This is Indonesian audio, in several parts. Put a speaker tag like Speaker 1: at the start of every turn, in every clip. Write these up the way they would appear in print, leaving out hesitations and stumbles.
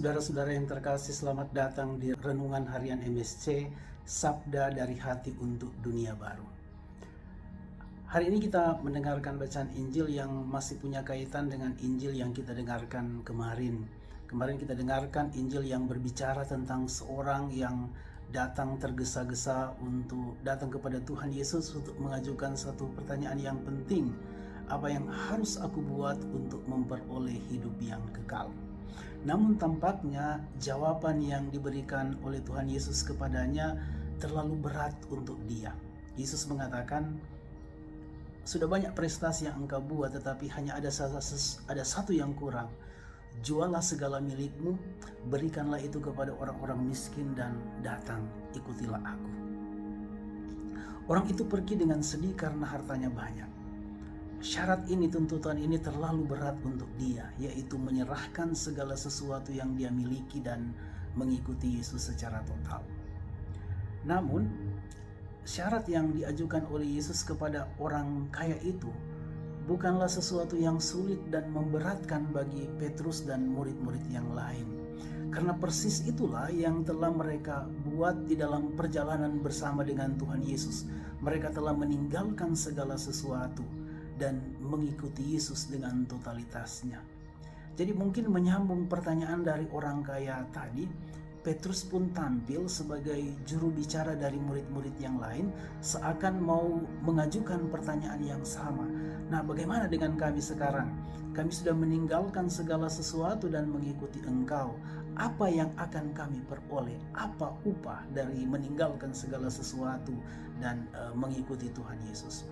Speaker 1: Saudara-saudara yang terkasih, selamat datang di Renungan Harian MSC, Sabda dari Hati untuk Dunia Baru. Hari ini kita mendengarkan bacaan Injil yang masih punya kaitan dengan Injil yang kita dengarkan kemarin. Kemarin kita dengarkan Injil yang berbicara tentang seorang yang datang tergesa-gesa untuk datang kepada Tuhan Yesus untuk mengajukan satu pertanyaan yang penting. Apa yang harus aku buat untuk memperoleh hidup yang kekal? Namun tampaknya jawaban yang diberikan oleh Tuhan Yesus kepadanya terlalu berat untuk dia. Yesus mengatakan, sudah banyak prestasi yang engkau buat, tetapi hanya ada satu yang kurang. Jualah segala milikmu, berikanlah itu kepada orang-orang miskin dan datang, ikutilah aku. Orang itu pergi dengan sedih karena hartanya banyak. Syarat ini, tuntutan ini terlalu berat untuk dia, yaitu menyerahkan segala sesuatu yang dia miliki dan mengikuti Yesus secara total. Namun, syarat yang diajukan oleh Yesus kepada orang kaya itu bukanlah sesuatu yang sulit dan memberatkan bagi Petrus dan murid-murid yang lain. Karena persis itulah yang telah mereka buat di dalam perjalanan bersama dengan Tuhan Yesus. Mereka telah meninggalkan segala sesuatu dan mengikuti Yesus dengan totalitasnya. Jadi mungkin menyambung pertanyaan dari orang kaya tadi, Petrus pun tampil sebagai juru bicara dari murid-murid yang lain, seakan mau mengajukan pertanyaan yang sama. Nah, bagaimana dengan kami sekarang? Kami sudah meninggalkan segala sesuatu dan mengikuti Engkau. Apa yang akan kami peroleh? Apa upah dari meninggalkan segala sesuatu dan mengikuti Tuhan Yesus?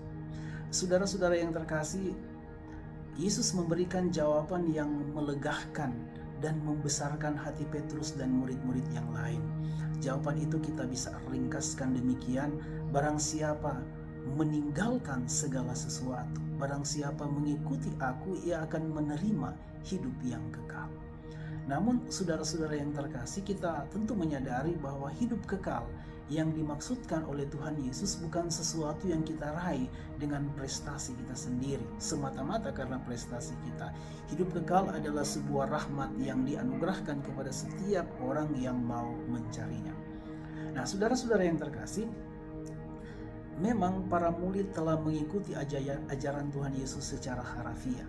Speaker 1: Saudara-saudara yang terkasih, Yesus memberikan jawaban yang melegakan dan membesarkan hati Petrus dan murid-murid yang lain. Jawaban itu kita bisa ringkaskan demikian: barang siapa meninggalkan segala sesuatu, barang siapa mengikuti aku, ia akan menerima hidup yang kekal. Namun saudara-saudara yang terkasih, kita tentu menyadari bahwa hidup kekal yang dimaksudkan oleh Tuhan Yesus bukan sesuatu yang kita raih dengan prestasi kita sendiri, semata-mata karena prestasi kita. Hidup kekal adalah sebuah rahmat yang dianugerahkan kepada setiap orang yang mau mencarinya. Nah, saudara-saudara yang terkasih, memang para murid telah mengikuti ajaran Tuhan Yesus secara harafiah.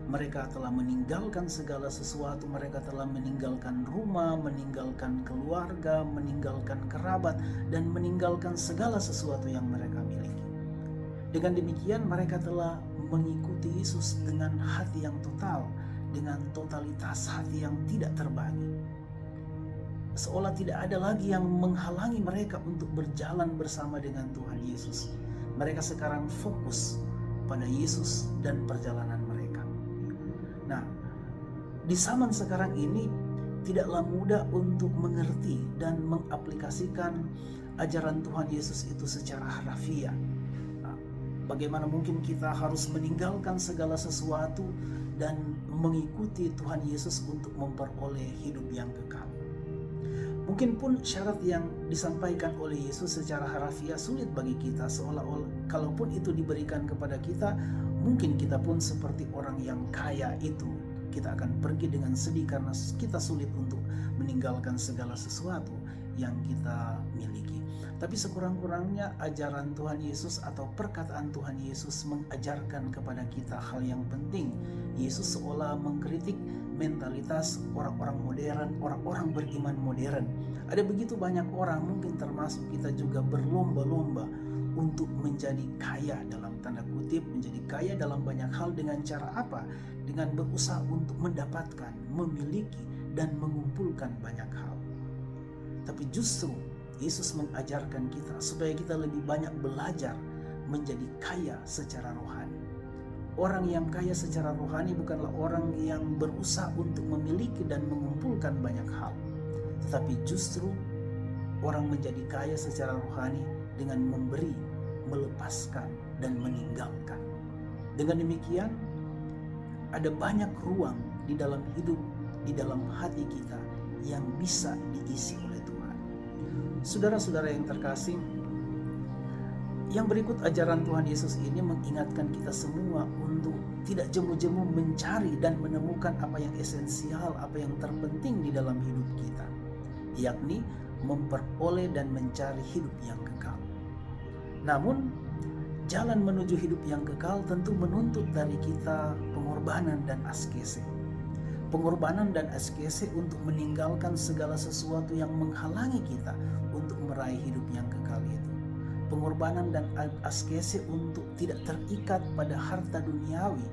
Speaker 1: Mereka telah meninggalkan segala sesuatu, mereka telah meninggalkan rumah, meninggalkan keluarga, meninggalkan kerabat, dan meninggalkan segala sesuatu yang mereka miliki. Dengan demikian mereka telah mengikuti Yesus dengan hati yang total, dengan totalitas hati yang tidak terbagi. Seolah tidak ada lagi yang menghalangi mereka untuk berjalan bersama dengan Tuhan Yesus. Mereka sekarang fokus pada Yesus dan perjalanan mereka. Nah, di zaman sekarang ini tidaklah mudah untuk mengerti dan mengaplikasikan ajaran Tuhan Yesus itu secara harafiah. Nah, bagaimana mungkin kita harus meninggalkan segala sesuatu dan mengikuti Tuhan Yesus untuk memperoleh hidup yang kekal? Mungkin pun syarat yang disampaikan oleh Yesus secara harafiah sulit bagi kita, seolah-olah kalaupun itu diberikan kepada kita, mungkin kita pun seperti orang yang kaya itu. Kita akan pergi dengan sedih karena kita sulit untuk meninggalkan segala sesuatu yang kita miliki. Tapi sekurang-kurangnya ajaran Tuhan Yesus atau perkataan Tuhan Yesus mengajarkan kepada kita hal yang penting. Yesus seolah mengkritik mentalitas orang-orang modern, orang-orang beriman modern. Ada begitu banyak orang, mungkin termasuk kita juga, berlomba-lomba untuk menjadi kaya dalam tanda kutip, menjadi kaya dalam banyak hal. Dengan cara apa? Dengan berusaha untuk mendapatkan, memiliki, dan mengumpulkan banyak hal. Tapi justru Yesus mengajarkan kita supaya kita lebih banyak belajar menjadi kaya secara rohani. Orang yang kaya secara rohani bukanlah orang yang berusaha untuk memiliki dan mengumpulkan banyak hal, tetapi justru orang menjadi kaya secara rohani dengan memberi, melepaskan, dan meninggalkan. Dengan demikian, ada banyak ruang di dalam hidup, di dalam hati kita yang bisa diisi oleh Tuhan. Saudara-saudara yang terkasih, Yang berikut ajaran Tuhan Yesus ini mengingatkan kita semua untuk tidak jemu-jemu mencari dan menemukan apa yang esensial, apa yang terpenting di dalam hidup kita, yakni memperoleh dan mencari hidup yang kekal. Namun, jalan menuju hidup yang kekal tentu menuntut dari kita pengorbanan dan askese. Pengorbanan dan askese untuk meninggalkan segala sesuatu yang menghalangi kita untuk meraih hidup yang kekal itu. Pengorbanan dan askese untuk tidak terikat pada harta duniawi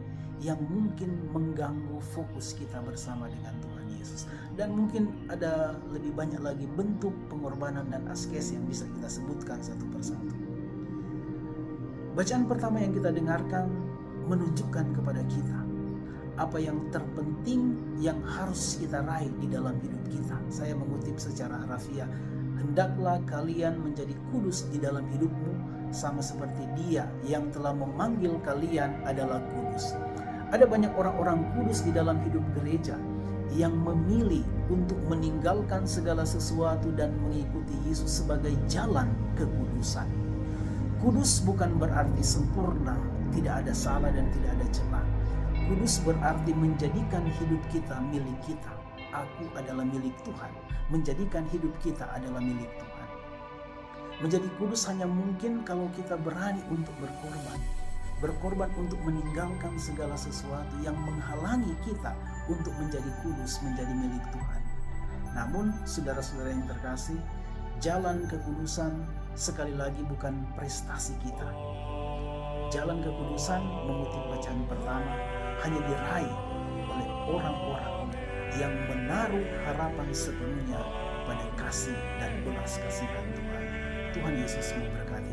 Speaker 1: yang mungkin mengganggu fokus kita bersama dengan Tuhan Yesus. Dan mungkin ada lebih banyak lagi bentuk pengorbanan dan askese yang bisa kita sebutkan satu persatu. Bacaan pertama yang kita dengarkan menunjukkan kepada kita apa yang terpenting yang harus kita raih di dalam hidup kita. Saya mengutip secara harafiah, hendaklah kalian menjadi kudus di dalam hidupmu, sama seperti Dia yang telah memanggil kalian adalah kudus. Ada banyak orang-orang kudus di dalam hidup gereja yang memilih untuk meninggalkan segala sesuatu dan mengikuti Yesus sebagai jalan kekudusan. Kudus bukan berarti sempurna, tidak ada salah dan tidak ada celah. Kudus berarti menjadikan hidup kita milik kita. Aku adalah milik Tuhan. Menjadikan hidup kita adalah milik Tuhan. Menjadi kudus hanya mungkin kalau kita berani untuk berkorban. Berkorban untuk meninggalkan segala sesuatu yang menghalangi kita untuk menjadi kudus, menjadi milik Tuhan. Namun, saudara-saudara yang terkasih, jalan kekudusan sekali lagi bukan prestasi kita. Jalan kekudusan, mengutip bacaan pertama, hanya diraih oleh orang-orang yang menaruh harapan sepenuhnya pada kasih dan belas kasihan Tuhan. Tuhan Yesus memberkati.